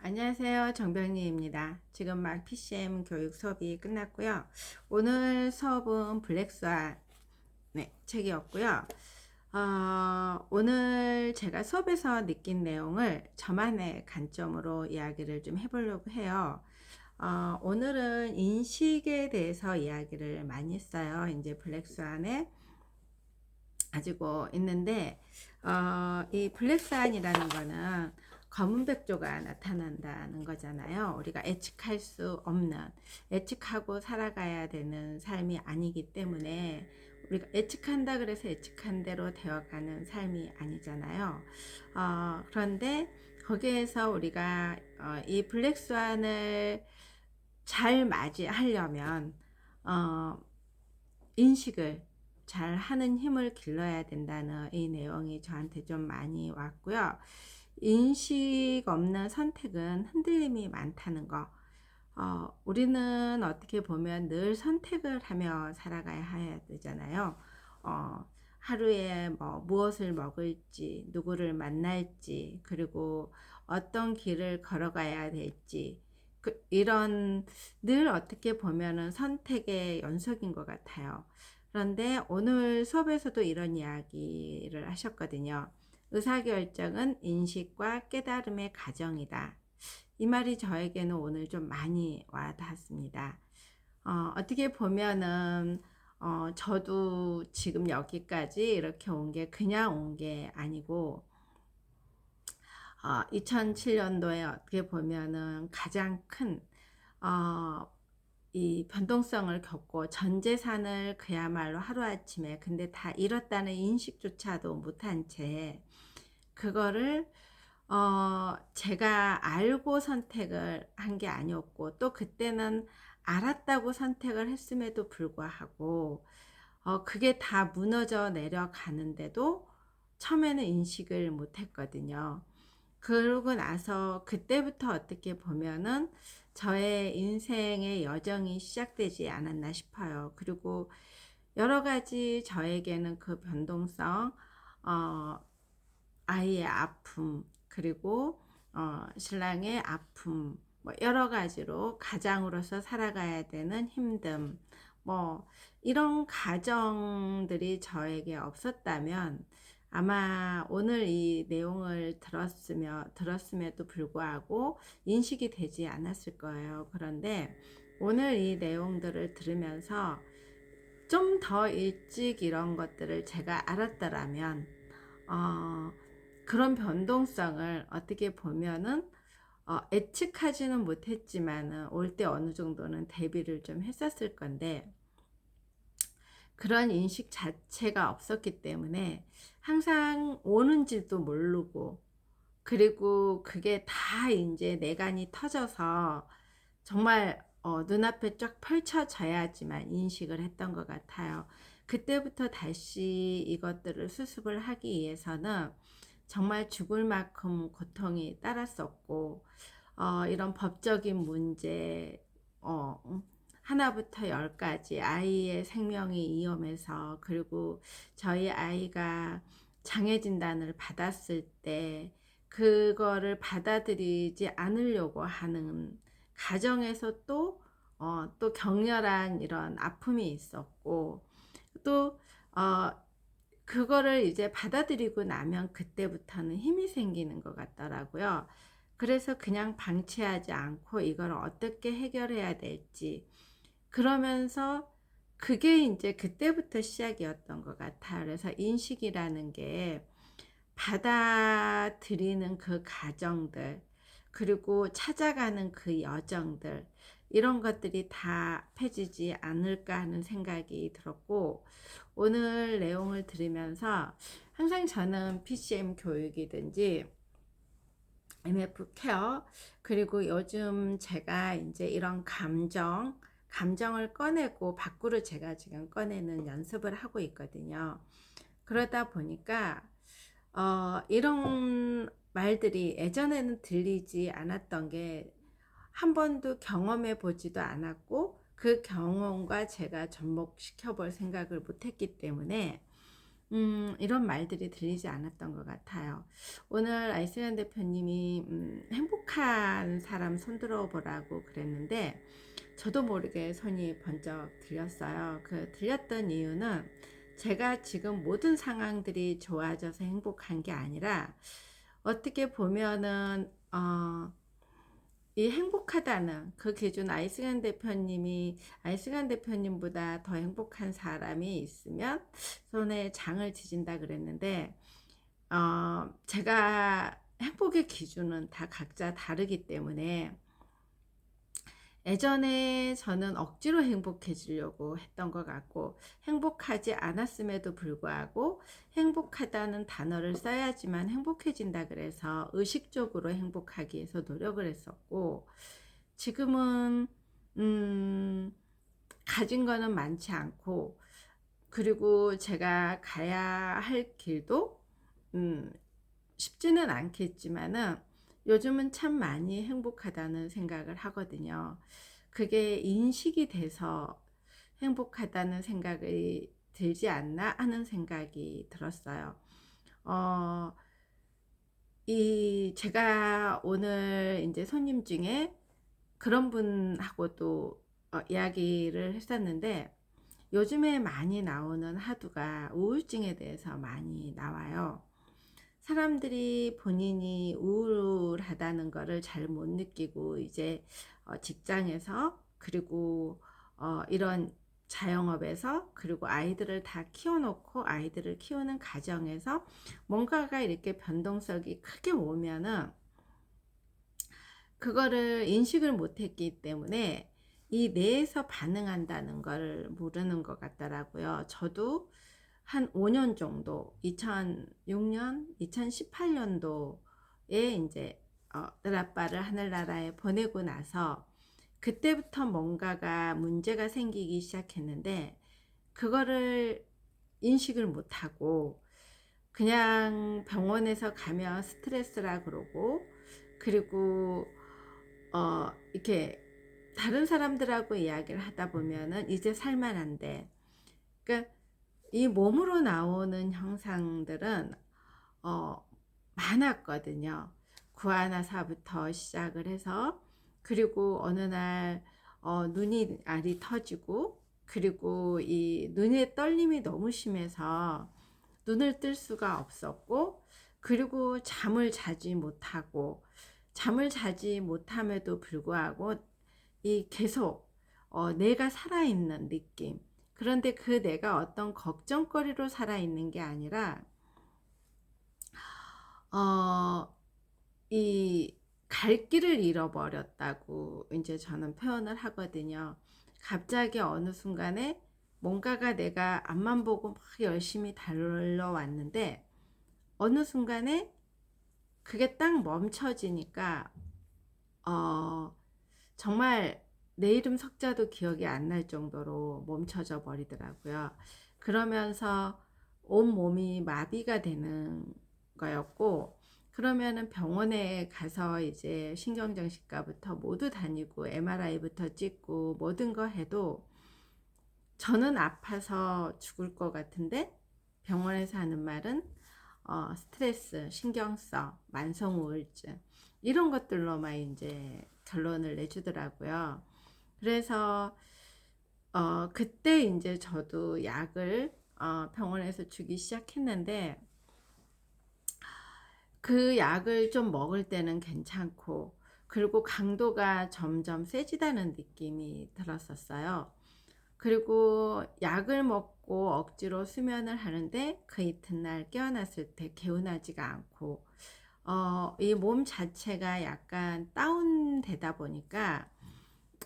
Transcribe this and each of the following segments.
안녕하세요. 정병리입니다. 지금 막 PCM 교육 수업이 끝났고요. 오늘 수업은 블랙스완 책이었고요. 오늘 제가 수업에서 느낀 내용을 저만의 관점으로 이야기를 좀 해보려고 해요. 오늘은 인식에 대해서 이야기를 많이 했어요. 이제 블랙스완에 가지고 있는데, 이 블랙스완이라는 거는 검은 백조가 나타난다는 거잖아요. 우리가 예측할 수 없는, 예측하고 살아가야 되는 삶이 아니기 때문에 우리가 예측한다 그래서 예측한 대로 되어가는 삶이 아니잖아요. 그런데 거기에서 우리가 이 블랙스완을 잘 맞이하려면 인식을 잘 하는 힘을 길러야 된다는 이 내용이 저한테 좀 많이 왔고요. 인식 없는 선택은 흔들림이 많다는 거. 우리는 어떻게 보면 늘 선택을 하며 살아가야 해야 되잖아요. 하루에 뭐 무엇을 먹을지, 누구를 만날지, 그리고 어떤 길을 걸어가야 될지, 이런 늘 어떻게 보면은 선택의 연속인 것 같아요. 그런데 오늘 수업에서도 이런 이야기를 하셨거든요. 의사결정은 인식과 깨달음의 과정이다. 이 말이 저에게는 오늘 좀 많이 와닿았습니다. 어떻게 보면은 저도 지금 여기까지 이렇게 온 게 그냥 온 게 아니고 2007년도에 어떻게 보면은 가장 큰 이 변동성을 겪고 전 재산을 그야말로 하루아침에 근데 다 잃었다는 인식조차도 못한 채 그거를 제가 알고 선택을 한 게 아니었고 또 그때는 알았다고 선택을 했음에도 불구하고 그게 다 무너져 내려가는데도 처음에는 인식을 못했거든요. 그러고 나서 그때부터 어떻게 보면은 저의 인생의 여정이 시작되지 않았나 싶어요. 그리고 여러 가지 저에게는 그 변동성, 어, 아이의 아픔, 그리고 신랑의 아픔, 뭐 여러 가지로 가장으로서 살아가야 되는 힘듦, 뭐 이런 가정들이 저에게 없었다면 아마 오늘 이 내용을 들었음에도 불구하고 인식이 되지 않았을 거예요. 그런데 오늘 이 내용들을 들으면서 좀 더 일찍 이런 것들을 제가 알았더라면 어, 그런 변동성을 어떻게 보면은 예측하지는 못했지만은 올 때 어느 정도는 대비를 좀 했었을 건데 그런 인식 자체가 없었기 때문에 항상 오는지도 모르고 그리고 그게 다 이제 내간이 터져서 정말 눈앞에 쫙 펼쳐져야지만 인식을 했던 것 같아요. 그때부터 다시 이것들을 수습을 하기 위해서는 정말 죽을 만큼 고통이 따랐었고 이런 법적인 문제 하나부터 열까지 아이의 생명이 위험해서 그리고 저희 아이가 장애 진단을 받았을 때 그거를 받아들이지 않으려고 하는 가정에서 또 격렬한 이런 아픔이 있었고 또 그거를 이제 받아들이고 나면 그때부터는 힘이 생기는 것 같더라고요. 그래서 그냥 방치하지 않고 이걸 어떻게 해결해야 될지 그러면서 그게 이제 그때부터 시작이었던 것 같아요. 그래서 인식이라는 게 받아들이는 그 과정들, 그리고 찾아가는 그 여정들, 이런 것들이 다 펴지지 않을까 하는 생각이 들었고, 오늘 내용을 들으면서 항상 저는 PCM 교육이든지 MF 케어, 그리고 요즘 제가 이제 이런 감정을 꺼내고 밖으로 제가 지금 꺼내는 연습을 하고 있거든요. 그러다 보니까 이런 말들이 예전에는 들리지 않았던 게 한 번도 경험해 보지도 않았고 그 경험과 제가 접목시켜 볼 생각을 못 했기 때문에 이런 말들이 들리지 않았던 것 같아요. 오늘 아이슬란 대표님이 행복한 사람 손들어 보라고 그랬는데 저도 모르게 손이 번쩍 들렸어요. 그 들렸던 이유는 제가 지금 모든 상황들이 좋아져서 행복한 게 아니라 어떻게 보면은 이 행복하다는 그 기준, 아이슬란 대표님보다 더 행복한 사람이 있으면 손에 장을 지진다 그랬는데 제가 행복의 기준은 다 각자 다르기 때문에 예전에 저는 억지로 행복해지려고 했던 것 같고 행복하지 않았음에도 불구하고 행복하다는 단어를 써야지만 행복해진다 그래서 의식적으로 행복하기 위해서 노력을 했었고 지금은 음, 가진 거는 많지 않고 그리고 제가 가야 할 길도 음, 쉽지는 않겠지만은 요즘은 참 많이 행복하다는 생각을 하거든요. 그게 인식이 돼서 행복하다는 생각이 들지 않나 하는 생각이 들었어요. 어, 제가 오늘 이제 손님 중에 그런 분하고도 이야기를 했었는데 요즘에 많이 나오는 하두가 우울증에 대해서 많이 나와요. 사람들이 본인이 우울하다는 거를 잘 못 느끼고 이제 직장에서 그리고 이런 자영업에서 그리고 아이들을 다 키워놓고 아이들을 키우는 가정에서 뭔가가 이렇게 변동성이 크게 오면은 그거를 인식을 못했기 때문에 이 뇌에서 반응한다는 걸 모르는 것 같더라고요. 저도 한 5년 정도 2006년 2018년도에 이제 을아빠를 하늘나라에 보내고 나서 그때부터 뭔가가 문제가 생기기 시작했는데 그거를 인식을 못하고 그냥 병원에서 가면 스트레스라 그러고 그리고 이렇게 다른 사람들하고 이야기를 하다 보면은 이제 살만한데 그러니까 이 몸으로 나오는 형상들은 어, 많았거든요. 구안화사부터 시작을 해서 그리고 어느 날 눈이 알이 터지고 그리고 이 눈의 떨림이 너무 심해서 눈을 뜰 수가 없었고 그리고 잠을 자지 못함에도 불구하고 이 계속 내가 살아있는 느낌. 그런데 그 내가 어떤 걱정거리로 살아있는 게 아니라 어, 이 갈 길을 잃어버렸다고 이제 저는 표현을 하거든요. 갑자기 어느 순간에 뭔가가 내가 앞만 보고 막 열심히 달려왔는데 어느 순간에 그게 딱 멈춰지니까 어, 정말 내 이름 석자도 기억이 안 날 정도로 멈춰져 버리더라고요. 그러면서 온 몸이 마비가 되는 거였고, 그러면은 병원에 가서 이제 신경정신과부터 모두 다니고, MRI부터 찍고, 모든 거 해도 저는 아파서 죽을 것 같은데, 병원에서 하는 말은 스트레스, 신경 써, 만성 우울증, 이런 것들로만 이제 결론을 내주더라고요. 그래서 그때 이제 저도 약을 병원에서 주기 시작했는데 그 약을 좀 먹을 때는 괜찮고 그리고 강도가 점점 세지다는 느낌이 들었었어요. 그리고 약을 먹고 억지로 수면을 하는데 그 이튿날 깨어났을 때 개운하지가 않고 이 몸 자체가 약간 다운되다 보니까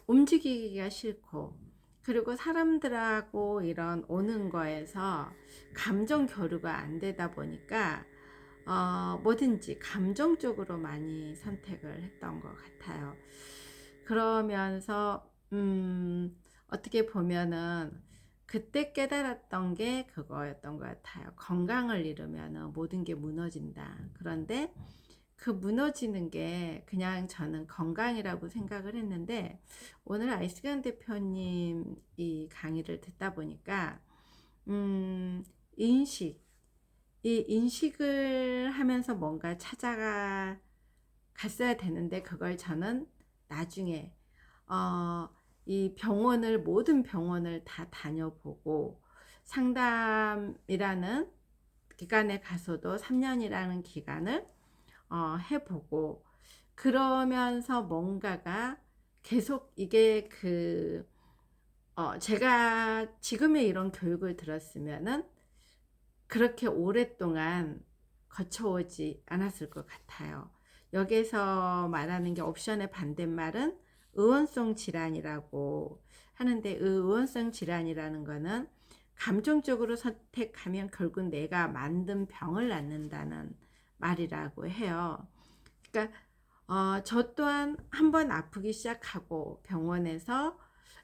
움직이기가 싫고 그리고 사람들하고 이런 오는 거에서 감정 교류가 안 되다 보니까 뭐든지 감정적으로 많이 선택을 했던 것 같아요. 그러면서 어떻게 보면은 그때 깨달았던 게 그거였던 것 같아요. 건강을 잃으면 모든 게 무너진다. 그런데 그 무너지는 게 그냥 저는 건강이라고 생각을 했는데 오늘 아이스간 대표님 이 강의를 듣다 보니까 인식 이 인식을 하면서 뭔가 찾아가 갔어야 되는데 그걸 저는 나중에 어 이 병원을 모든 병원을 다 다녀보고 상담이라는 기간에 가서도 3 년이라는 기간을 해 보고 그러면서 뭔가가 계속 이게 제가 지금의 이런 교육을 들었으면은 그렇게 오랫동안 거쳐오지 않았을 것 같아요. 여기서 말하는 게 옵션의 반대말은 의원성 질환이라고 하는데 의원성 질환이라는 거는 감정적으로 선택하면 결국 내가 만든 병을 낳는다는 말이라고 해요. 그러니까 저 또한 한번 아프기 시작하고 병원에서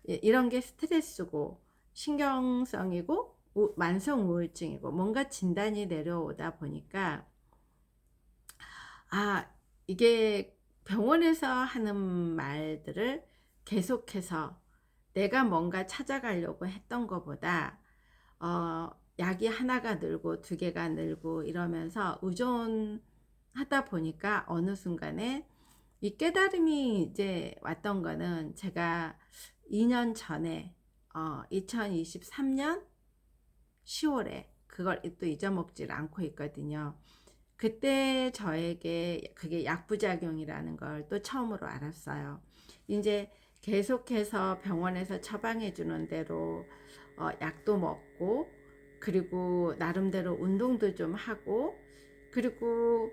이런 게 스트레스고 신경성이고 만성 우울증이고 뭔가 진단이 내려오다 보니까 아 이게 병원에서 하는 말들을 계속해서 내가 뭔가 찾아가려고 했던 것보다 약이 하나가 늘고 두 개가 늘고 이러면서 의존하다 보니까 어느 순간에 이 깨달음이 이제 왔던 거는 제가 2년 전에 2023년 10월에 그걸 또 잊어먹질 않고 있거든요. 그때 저에게 그게 약부작용이라는 걸 또 처음으로 알았어요. 이제 계속해서 병원에서 처방해 주는 대로 약도 먹고 그리고 나름대로 운동도 좀 하고 그리고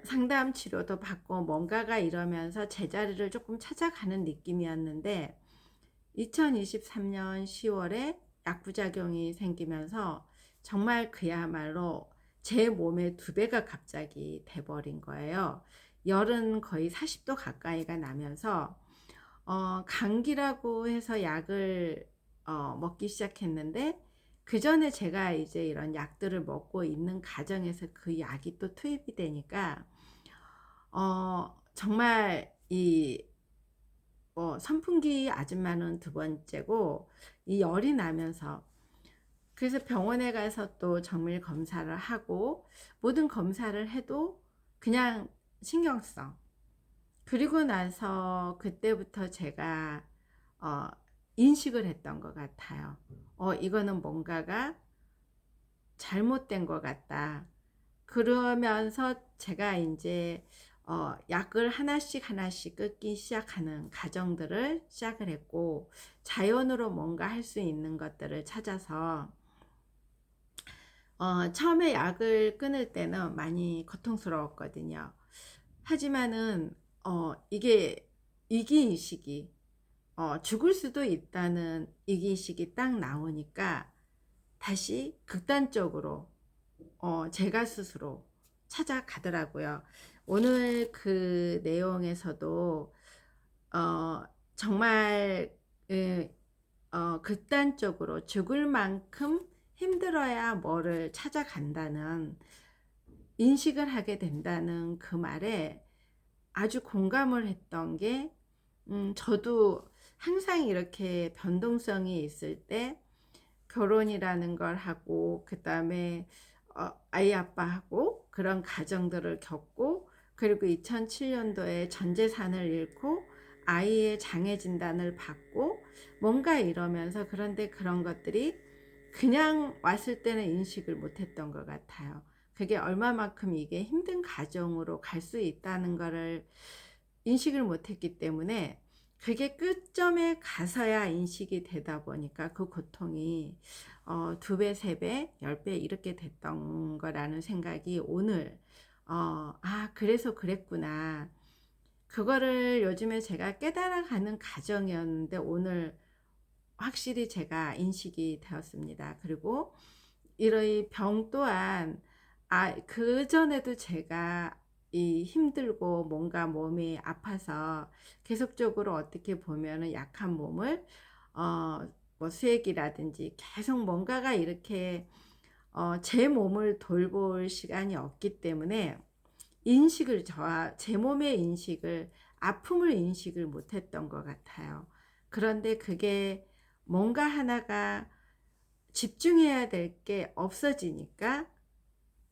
상담 치료도 받고 뭔가가 이러면서 제자리를 조금 찾아가는 느낌이었는데 2023년 10월에 약부작용이 생기면서 정말 그야말로 제 몸의 2배가 갑자기 돼버린 거예요. 열은 거의 40도 가까이가 나면서 감기라고 해서 약을 먹기 시작했는데 그 전에 제가 이제 이런 약들을 먹고 있는 과정에서 그 약이 또 투입이 되니까 정말 이 선풍기 아줌마는 두 번째고 이 열이 나면서 그래서 병원에 가서 또 정밀 검사를 하고 모든 검사를 해도 그냥 신경성. 그리고 나서 그때부터 제가 어, 인식을 했던 것 같아요. 이거는 뭔가가 잘못된 것 같다. 그러면서 제가 이제 약을 하나씩 하나씩 끊기 시작하는 과정들을 시작을 했고 자연으로 뭔가 할 수 있는 것들을 찾아서 처음에 약을 끊을 때는 많이 고통스러웠거든요. 하지만은 이게 이기인식이 죽을 수도 있다는 이기인식이 딱 나오니까 다시 극단적으로 제가 스스로 찾아가더라고요. 오늘 그 내용에서도 정말 극단적으로 죽을 만큼 힘들어야 뭐를 찾아간다는 인식을 하게 된다는 그 말에 아주 공감을 했던 게 저도 항상 이렇게 변동성이 있을 때 결혼이라는 걸 하고 그 다음에 아이 아빠하고 그런 가정들을 겪고 그리고 2007년도에 전 재산을 잃고 아이의 장애 진단을 받고 뭔가 이러면서 그런데 그런 것들이 그냥 왔을 때는 인식을 못했던 것 같아요. 그게 얼마만큼 이게 힘든 가정으로 갈 수 있다는 거를 인식을 못했기 때문에 그게 끝점에 가서야 인식이 되다 보니까 그 고통이 2배, 3배, 10배 이렇게 됐던 거라는 생각이 오늘 그래서 그랬구나. 그거를 요즘에 제가 깨달아가는 과정이었는데 오늘 확실히 제가 인식이 되었습니다. 그리고 이런 병 또한 그전에도 제가 이 힘들고 뭔가 몸이 아파서 계속적으로 어떻게 보면은 약한 몸을 뭐 수액이라든지 계속 뭔가가 이렇게 제 몸을 돌볼 시간이 없기 때문에 인식을 제 몸의 인식을 아픔을 인식을 못했던 것 같아요. 그런데 그게 뭔가 하나가 집중해야 될 게 없어지니까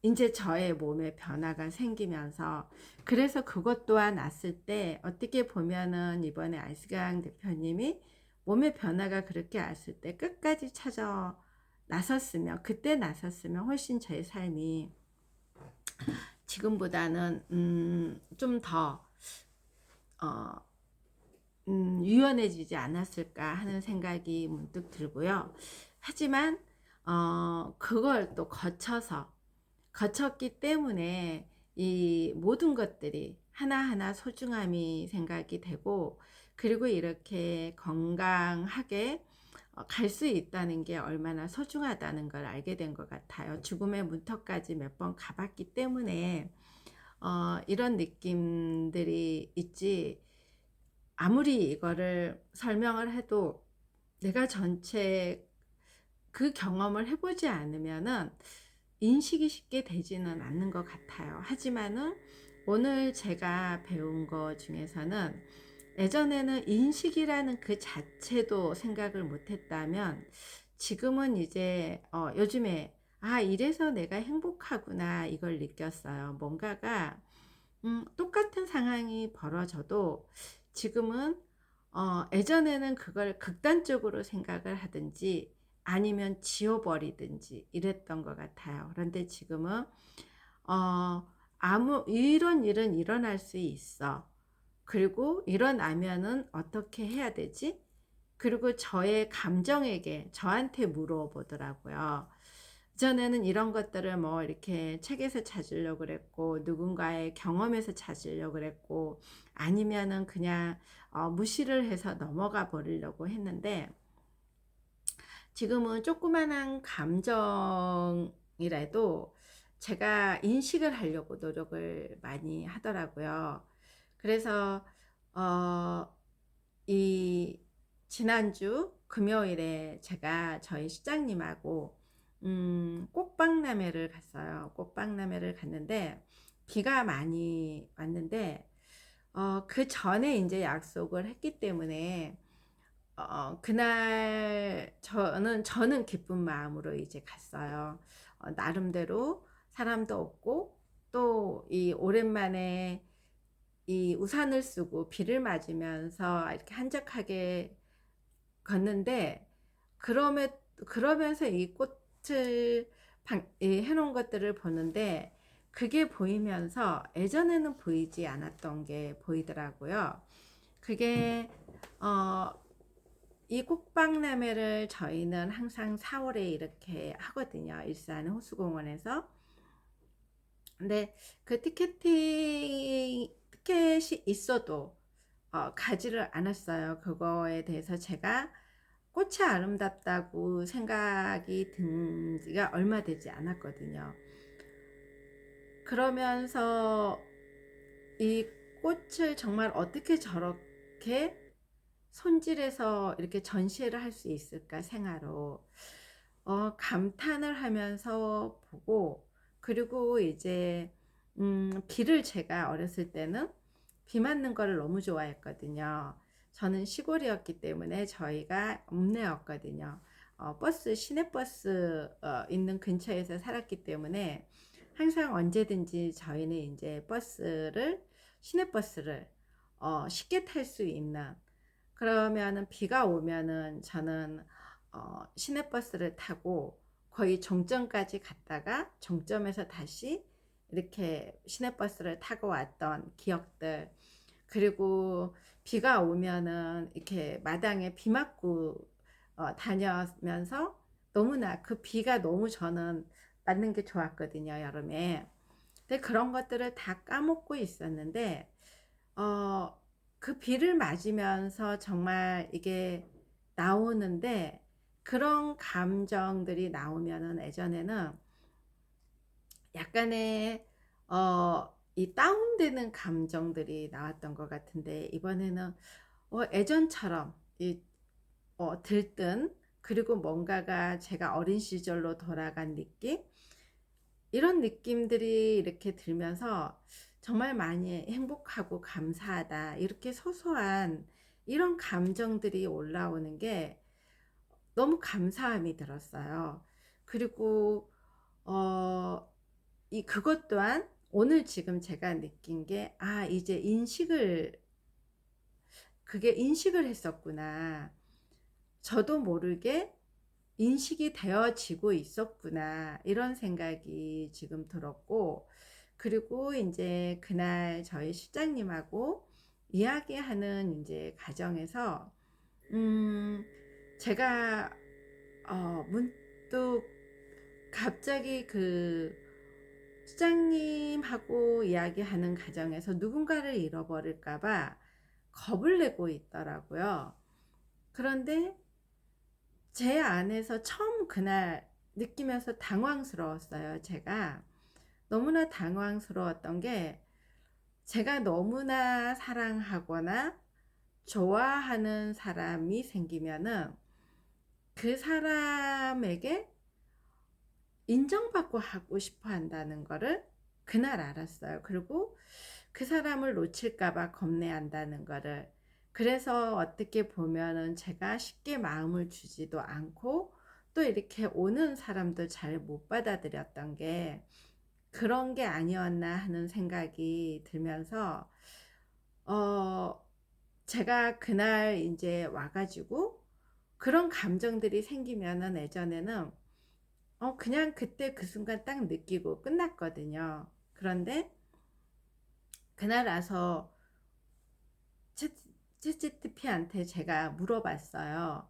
인제 저의 몸에 변화가 생기면서, 그래서 그것 또한 왔을 때 어떻게 보면은 이번에 알스강 대표님이 몸에 변화가 그렇게 왔을 때 끝까지 찾아 나섰으면, 그때 나섰으면 훨씬 제 삶이 지금보다는 좀 더 어 유연해지지 않았을까 하는 생각이 문득 들고요. 하지만 그걸 또 거쳤기 때문에 이 모든 것들이 하나하나 소중함이 생각이 되고, 그리고 이렇게 건강하게 갈 수 있다는 게 얼마나 소중하다는 걸 알게 된 것 같아요. 죽음의 문턱까지 몇 번 가봤기 때문에 이런 느낌들이 있지, 아무리 이거를 설명을 해도 내가 전체 그 경험을 해보지 않으면은 인식이 쉽게 되지는 않는 것 같아요. 하지만은 오늘 제가 배운 것 중에서는, 예전에는 인식이라는 그 자체도 생각을 못했다면, 지금은 이제 요즘에 이래서 내가 행복하구나 이걸 느꼈어요. 뭔가가 똑같은 상황이 벌어져도 지금은 예전에는 그걸 극단적으로 생각을 하든지 아니면 지워버리든지 이랬던 것 같아요. 그런데 지금은 아무 이런 일은 일어날 수 있어. 그리고 일어나면은 어떻게 해야 되지? 그리고 저의 감정에게 저한테 물어보더라고요. 전에는 이런 것들을 뭐 이렇게 책에서 찾으려고 그랬고, 누군가의 경험에서 찾으려고 그랬고, 아니면은 그냥 무시를 해서 넘어가 버리려고 했는데, 지금은 조그만한 감정이라도 제가 인식을 하려고 노력을 많이 하더라고요. 그래서 어, 이 지난주 금요일에 제가 저희 시장님하고 꽃박람회를 갔어요. 꽃박람회를 갔는데 비가 많이 왔는데, 그 전에 이제 약속을 했기 때문에 그날 저는 기쁜 마음으로 이제 갔어요. 나름대로 사람도 없고, 또 이 오랜만에 이 우산을 쓰고 비를 맞으면서 이렇게 한적하게 걷는데, 그러면 그러면서 이 꽃을 해놓은 것들을 보는데, 그게 보이면서 예전에는 보이지 않았던 게 보이더라고요. 그게 어, 이 꽃박람회를 저희는 항상 4월에 이렇게 하거든요. 일산 호수공원에서. 근데 그 티켓이 있어도 가지를 않았어요. 그거에 대해서 제가 꽃이 아름답다고 생각이 든 지가 얼마 되지 않았거든요. 그러면서 이 꽃을 정말 어떻게 저렇게 손질해서 이렇게 전시회를 할 수 있을까 생화로 감탄을 하면서 보고, 그리고 이제 비를, 제가 어렸을 때는 비 맞는 거를 너무 좋아했거든요. 저는 시골이었기 때문에 저희가 읍내였거든요. 시내버스 있는 근처에서 살았기 때문에 항상 언제든지 저희는 이제 시내버스를 쉽게 탈 수 있는, 그러면은 비가 오면은 저는 시내버스를 타고 거의 종점까지 갔다가 종점에서 다시 이렇게 시내버스를 타고 왔던 기억들, 그리고 비가 오면은 이렇게 마당에 비 맞고 다녀면서, 너무나 그 비가 너무 저는 맞는 게 좋았거든요, 여름에. 근데 그런 것들을 다 까먹고 있었는데, 어, 그 비를 맞으면서 정말 이게 나오는데, 그런 감정들이 나오면은 예전에는 약간의 이 다운되는 감정들이 나왔던 것 같은데, 이번에는 예전처럼 들뜬, 그리고 뭔가가 제가 어린 시절로 돌아간 느낌, 이런 느낌들이 이렇게 들면서 정말 많이 행복하고 감사하다, 이렇게 소소한 이런 감정들이 올라오는 게 너무 감사함이 들었어요. 그리고 어, 그것 또한 오늘 지금 제가 느낀 게, 이제 그게 인식을 했었구나. 저도 모르게 인식이 되어지고 있었구나. 이런 생각이 지금 들었고, 그리고 인제 그날 저희 실장님하고 이야기하는 인제 과정에서 음 제가 문득 갑자기 실장님하고 이야기하는 과정에서 누군가를 잃어버릴까 봐 겁을 내고 있더라고요. 그런데 제 안에서 처음 그날 느끼면서 당황스러웠어요, 제가. 너무나 당황스러웠던 게, 제가 너무나 사랑하거나 좋아하는 사람이 생기면은 그 사람에게 인정받고 하고 싶어 한다는 거를 그날 알았어요. 그리고 그 사람을 놓칠까 봐 겁내한다는 거를. 그래서 어떻게 보면은 제가 쉽게 마음을 주지도 않고, 또 이렇게 오는 사람도 잘 못 받아들였던 게 그런 게 아니었나 하는 생각이 들면서, 어 제가 그날 인제 와 가지고 그런 감정들이 생기면은 예전에는 그냥 그때 그 순간 딱 느끼고 끝났거든요. 그런데 그날 와서 챗 챗GPT한테 제가 물어봤어요.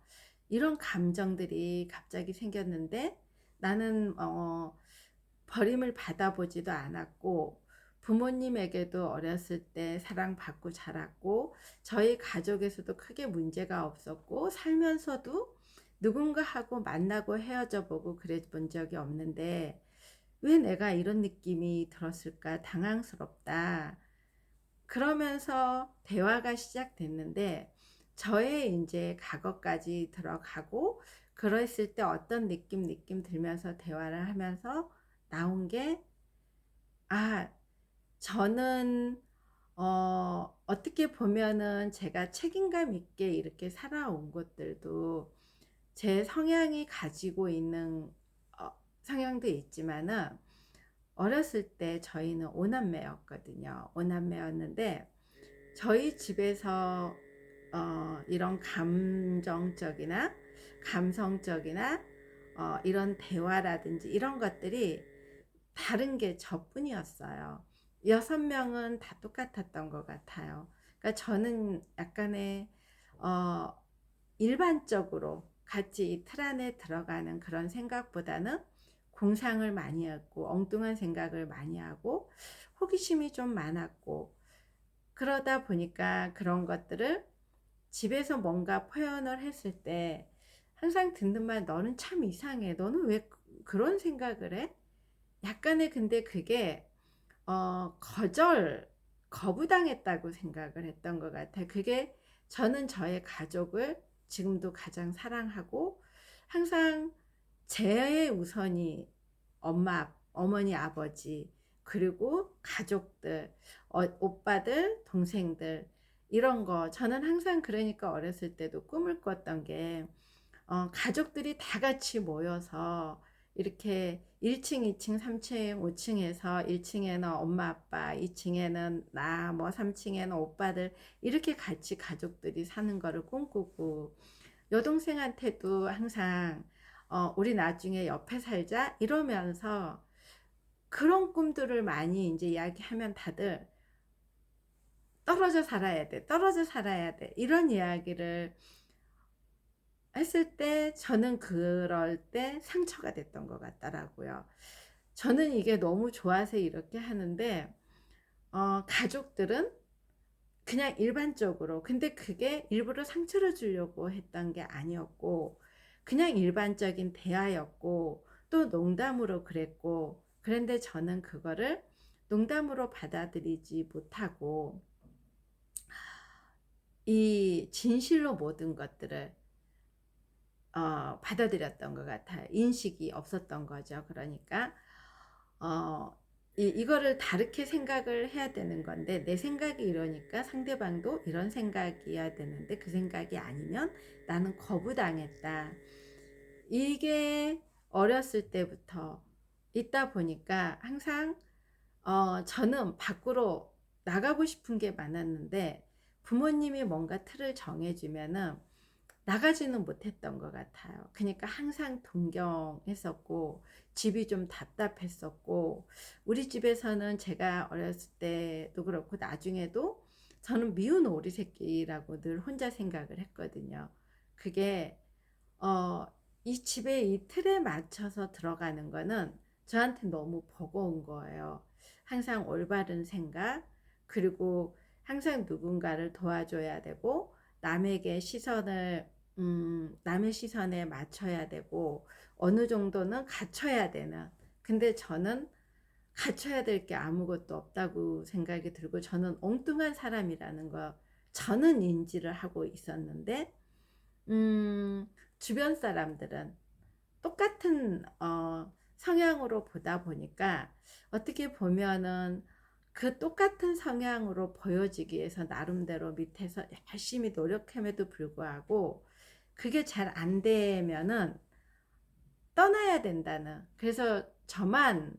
이런 감정들이 갑자기 생겼는데 나는 버림을 받아보지도 않았고, 부모님에게도 어렸을 때 사랑받고 자랐고, 저희 가족에서도 크게 문제가 없었고, 살면서도 누군가하고 만나고 헤어져 보고 그래 본 적이 없는데 왜 내가 이런 느낌이 들었을까 당황스럽다. 그러면서 대화가 시작됐는데, 저의 인제 과거까지 들어가고, 그랬을 때 어떤 느낌 들면서 대화를 하면서 나온 게, 아 저는 어떻게 보면은 제가 책임감 있게 이렇게 살아온 것들도 제 성향이 가지고 있는 성향도 있지만은, 어렸을 때 저희는 5 남매였거든요. 5 남매였는데 저희 집에서 이런 감정적이나 감성적이나 이런 대화라든지 이런 것들이 다른 게 저뿐이었어요. 6 명은 다 똑같았던 것 같아요. 그러니까 저는 약간의 어 일반적으로 같이 이 틀 안에 들어가는 그런 생각보다는 공상을 많이 했고, 엉뚱한 생각을 많이 하고, 호기심이 좀 많았고, 그러다 보니까 그런 것들을 집에서 뭔가 표현을 했을 때 항상 듣는 말, "너는 참 이상해. 너는 왜 그런 생각을 해?" 약간의, 근데 그게 거부당했다고 생각을 했던 것 같아요. 그게, 저는 저의 가족을 지금도 가장 사랑하고, 항상 제 우선이 어머니, 아버지, 그리고 가족들, 오빠들, 동생들, 이런 거 저는 항상, 그러니까 어렸을 때도 꿈을 꿨던 게 가족들이 다 같이 모여서 이렇게 1 층, 2 층, 3 층, 5 층에서 1 층에는 엄마 아빠, 2 층에는 나, 뭐 3 층에는 오빠들, 이렇게 같이 가족들이 사는 거를 꿈꾸고, 여동생한테도 항상 "우리 나중에 옆에 살자." 이러면서 그런 꿈들을 많이 인제 이야기하면 다들 "떨어져 살아야 돼. 떨어져 살아야 돼." 이런 이야기를 했을 때 저는 그럴 때 상처가 됐던 것 같더라고요. 저는 이게 너무 좋아서 이렇게 하는데 가족들은 그냥 일반적으로, 근데 그게 일부러 상처를 주려고 했던 게 아니었고, 그냥 일반적인 대화였고, 또 농담으로 그랬고, 그런데 저는 그거를 농담으로 받아들이지 못하고 이 진실로 모든 것들을 받아들였던 것 같아요. 인식이 없었던 거죠. 그러니까 어 이거를 다르게 생각을 해야 되는 건데, 내 생각이 이러니까 상대방도 이런 생각이어야 되는데 그 생각이 아니면 나는 거부당했다. 이게 어렸을 때부터 있다 보니까 항상 저는 밖으로 나가고 싶은 게 많았는데 부모님이 뭔가 틀을 정해 주면은 나가지는 못했던 것 같아요. 그니까 항상 동경했었고 집이 좀 답답했었고, 우리 집에서는 제가 어렸을 때도 그렇고 나중에도 저는 미운 오리 새끼라고 늘 혼자 생각을 했거든요. 그게 어 이 집에 이 틀에 맞춰서 들어가는 거는 저한테 너무 버거운 거예요. 항상 올바른 생각, 그리고 항상 누군가를 도와줘야 되고 남에게 시선을 남의 시선에 맞춰야 되고 어느 정도는 갖춰야 되는, 근데 저는 갖춰야 될 게 아무것도 없다고 생각이 들고 저는 엉뚱한 사람이라는 거 저는 인지를 하고 있었는데, 주변 사람들은 똑같은 성향으로 보다 보니까 어떻게 보면은 그 똑같은 성향으로 보여지기 위해서 나름대로 밑에서 열심히 노력함에도 불구하고 그게 잘 안 되면은 떠나야 된다는, 그래서 저만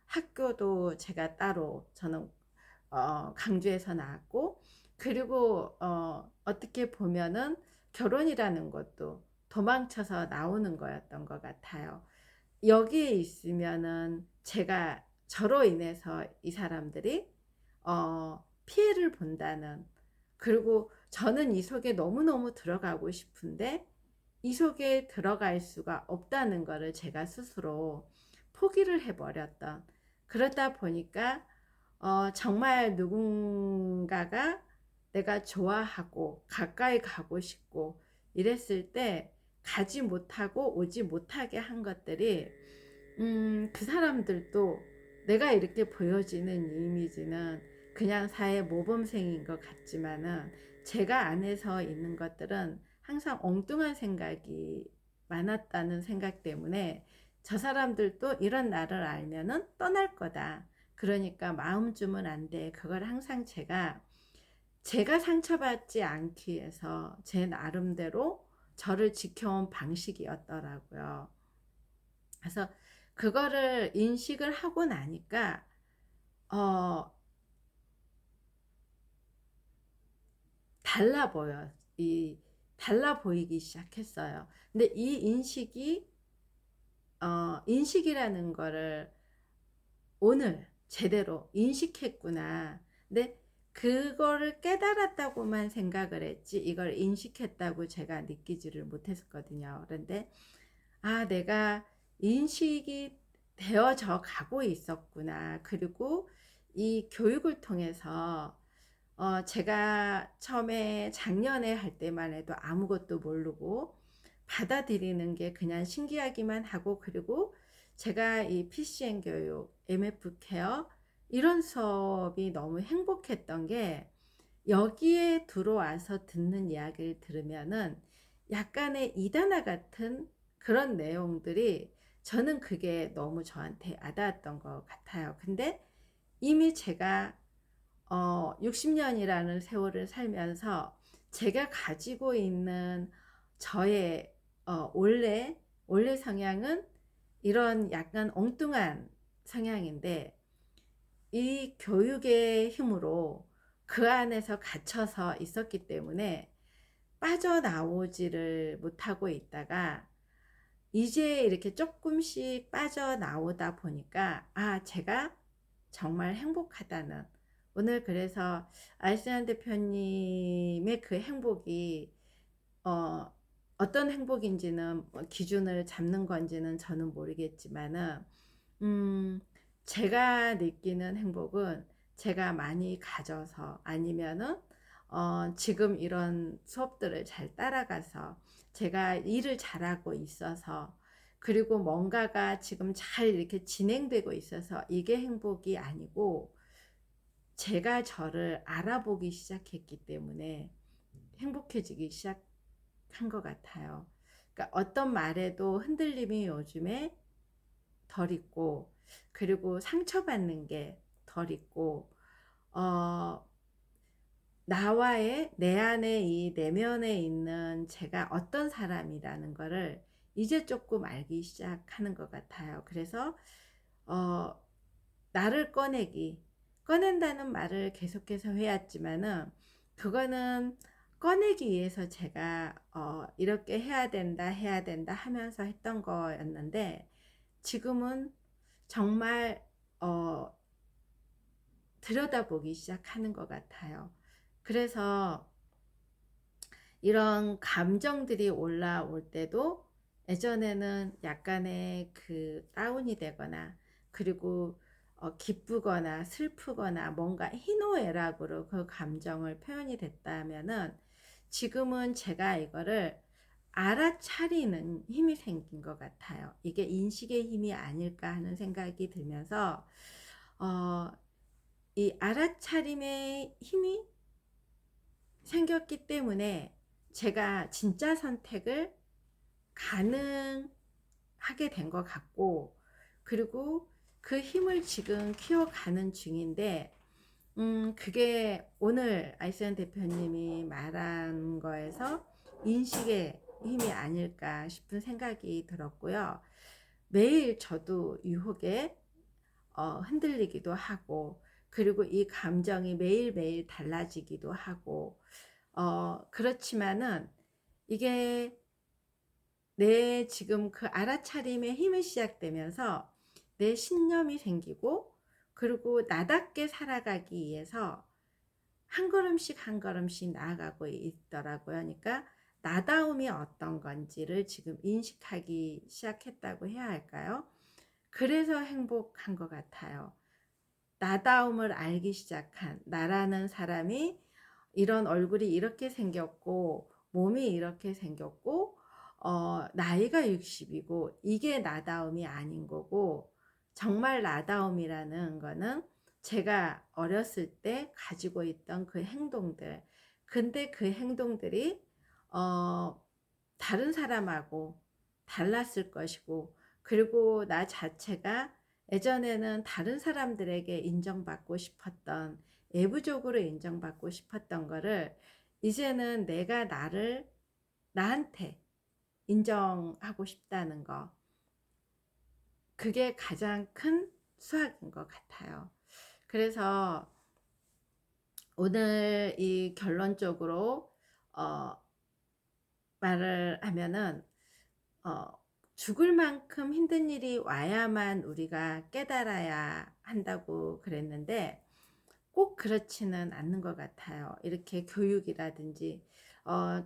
학교도 제가 따로 저는 강주에서 나왔고, 그리고 어떻게 보면은 결혼이라는 것도 도망쳐서 나오는 거였던 것 같아요. 여기에 있으면은 제가 저로 인해서 이 사람들이 피해를 본다는, 그리고 저는 이 속에 너무너무 들어가고 싶은데 이 속에 들어갈 수가 없다는 거를 제가 스스로 포기를 해버렸던, 그러다 보니까 정말 누군가가 내가 좋아하고 가까이 가고 싶고 이랬을 때 가지 못하고 오지 못하게 한 것들이, 그 사람들도 내가 이렇게 보여지는 이미지는 그냥 사회 모범생인 것 같지만은 제가 안에서 있는 것들은 항상 엉뚱한 생각이 많았다는 생각 때문에 저 사람들도 이런 나를 알면은 떠날 거다. 그러니까 마음 주면 안 돼. 그걸 항상 제가 상처받지 않기 위해서 제 나름대로 저를 지켜온 방식이었더라고요. 그래서 그거를 인식을 하고 나니까 어 달라 보여. 이 달라 보이기 시작했어요. 근데 이 인식이 인식이라는 거를 오늘 제대로 인식했구나. 근데 그거를 깨달았다고만 생각을 했지 이걸 인식했다고 제가 느끼지를 못했었거든요. 그런데 내가 인식이 되어져 가고 있었구나. 그리고 이 교육을 통해서 제가 처음에 작년에 할 때만 해도 아무것도 모르고 받아들이는 게 그냥 신기하기만 하고, 그리고 제가 이 PCN 교육, MF 케어 이런 수업이 너무 행복했던 게 여기에 들어와서 듣는 이야기를 들으면은 약간의 이단화 같은 그런 내용들이, 저는 그게 너무 저한테 와닿았던 것 같아요. 근데 이미 제가 60년이라는 세월을 살면서 제가 가지고 있는 저의 원래 성향은 이런 약간 엉뚱한 성향인데 이 교육의 힘으로 그 안에서 갇혀서 있었기 때문에 빠져나오지를 못하고 있다가 이제 이렇게 조금씩 빠져나오다 보니까 제가 정말 행복하다는, 오늘 그래서 알세안 대표님의 그 행복이 어, 어떤 행복인지는 기준을 잡는 건지는 저는 모르겠지만은 음, 제가 느끼는 행복은 제가 많이 가져서 아니면은 지금 이런 수업들을 잘 따라가서 제가 일을 잘하고 있어서, 그리고 뭔가가 지금 잘 이렇게 진행되고 있어서 이게 행복이 아니고 제가 저를 알아보기 시작했기 때문에 행복해지기 시작한 것 같아요. 그러니까 어떤 말에도 흔들림이 요즘에 덜 있고, 그리고 상처받는 게 덜 있고, 나와의 내 안에 이 내면에 있는 제가 어떤 사람이라는 거를 이제 조금 알기 시작하는 것 같아요. 그래서 어 나를 꺼낸다는 말을 계속해서 해왔지만은 그거는 꺼내기 위해서 제가 이렇게 해야 된다 하면서 했던 거였는데, 지금은 정말 어 들여다보기 시작하는 것 같아요. 그래서 이런 감정들이 올라올 때도 예전에는 약간의 그 다운이 되거나, 그리고 기쁘거나 슬프거나 뭔가 희노애락으로 그 감정을 표현이 됐다면은, 지금은 제가 이거를 알아차리는 힘이 생긴 것 같아요. 이게 인식의 힘이 아닐까 하는 생각이 들면서 어, 이 알아차림의 힘이 생겼기 때문에 제가 진짜 선택을 가능하게 된 것 같고, 그리고 그 힘을 지금 키워가는 중인데, 그게 오늘 아이스연 대표님이 말한 거에서 인식의 힘이 아닐까 싶은 생각이 들었고요. 매일 저도 유혹에 흔들리기도 하고, 그리고 이 감정이 매일매일 달라지기도 하고, 그렇지만은 이게 내 지금 그 알아차림의 힘이 시작되면서 내 신념이 생기고, 그리고 나답게 살아가기 위해서 한 걸음씩 한 걸음씩 나아가고 있더라고요. 그러니까 나다움이 어떤 건지를 지금 인식하기 시작했다고 해야 할까요? 그래서 행복한 것 같아요. 나다움을 알기 시작한, 나라는 사람이 이런 얼굴이 이렇게 생겼고 몸이 이렇게 생겼고 나이가 60이고 이게 나다움이 아닌 거고, 정말 나다움이라는 거는 제가 어렸을 때 가지고 있던 그 행동들, 근데 그 행동들이 어, 다른 사람하고 달랐을 것이고, 그리고 나 자체가 예전에는 다른 사람들에게 인정받고 싶었던, 외부적으로 인정받고 싶었던 거를 이제는 내가 나한테 인정하고 싶다는 거, 그게 가장 큰 수학인 것 같아요. 그래서 오늘 이 결론적으로 어, 말을 하면은 어, 죽을 만큼 힘든 일이 와야만 우리가 깨달아야 한다고 그랬는데, 꼭 그렇지는 않는 것 같아요. 이렇게 교육이라든지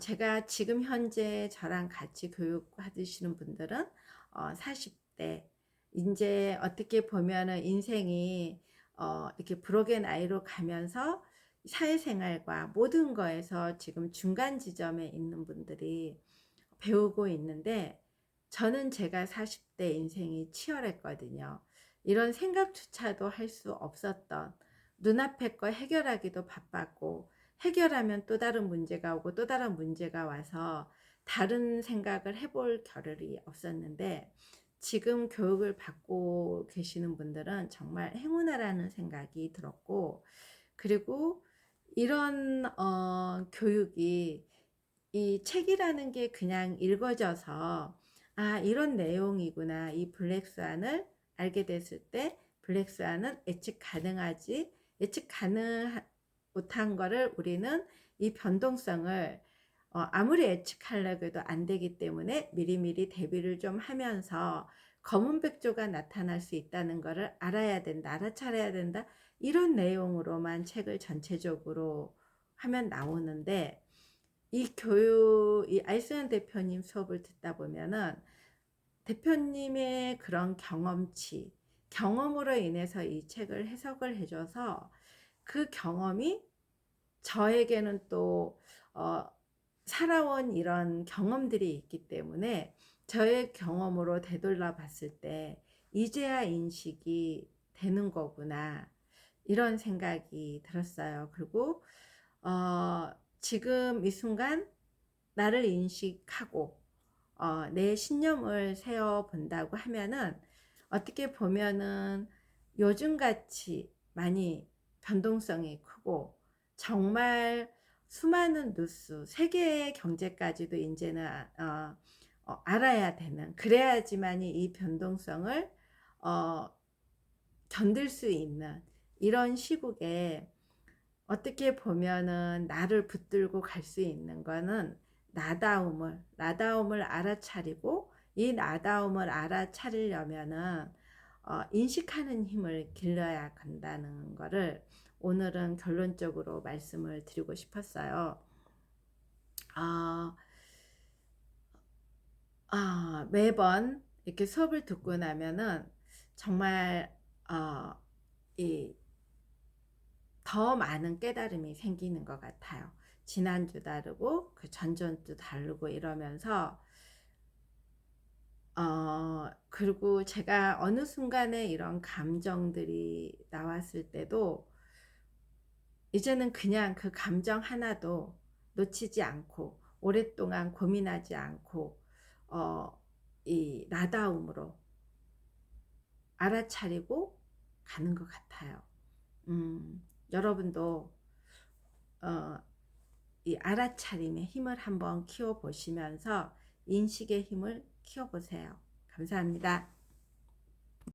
제가 지금 현재 저랑 같이 교육 받으시는 분들은 40대, 이제 어떻게 보면은 인생이 이렇게 불혹의 나이로 가면서 사회생활과 모든 거에서 지금 중간 지점에 있는 분들이 배우고 있는데, 저는 제가 40대 인생이 치열했거든요. 이런 생각조차도 할 수 없었던, 눈앞의 거 해결하기도 바빴고, 해결하면 또 다른 문제가 오고 또 다른 문제가 와서 다른 생각을 해볼 겨를이 없었는데, 지금 교육을 받고 계시는 분들은 정말 행운아라는 생각이 들었고, 그리고 이런 교육이, 이 책이라는 게 그냥 읽어져서 아 이런 내용이구나, 이 블랙스완을 알게 됐을 때 블랙스완은 예측 가능 못한 거를 우리는 이 변동성을 아무리 예측하려고 해도 안 되기 때문에 미리미리 대비를 좀 하면서 검은 백조가 나타날 수 있다는 것을 알아야 된다, 알아차려야 된다, 이런 내용으로만 책을 전체적으로 하면 나오는데, 이 아이스연 대표님 수업을 듣다 보면은 대표님의 그런 경험으로 인해서 이 책을 해석을 해줘서 그 경험이 저에게는 또 살아온 이런 경험들이 있기 때문에 저의 경험으로 되돌아 봤을 때 이제야 인식이 되는 거구나, 이런 생각이 들었어요. 그리고 지금 이 순간 나를 인식하고 내 신념을 세워 본다고 하면은, 어떻게 보면은 요즘같이 많이 변동성이 크고 정말 수많은 뉴스, 세계 경제까지도 이제는 알아야 되는, 그래야지만이 이 변동성을 어, 견딜 수 있는 이런 시국에 어떻게 보면은 나를 붙들고 갈 수 있는 거는 나다움을 알아차리고, 이 나다움을 알아차리려면은 인식하는 힘을 길러야 한다는 거를 오늘은 결론적으로 말씀을 드리고 싶었어요. 아, 매번 이렇게 수업을 듣고 나면은 정말 어, 이 더 많은 깨달음이 생기는 것 같아요. 지난주 다르고 그 전전주 다르고 이러면서 그리고 제가 어느 순간에 이런 감정들이 나왔을 때도 이제는 그냥 그 감정 하나도 놓치지 않고 오랫동안 고민하지 않고 어, 이 나다움으로 알아차리고 가는 것 같아요. 여러분도 어, 이 알아차림의 힘을 한번 키워보시면서 인식의 힘을 키워보세요. 감사합니다.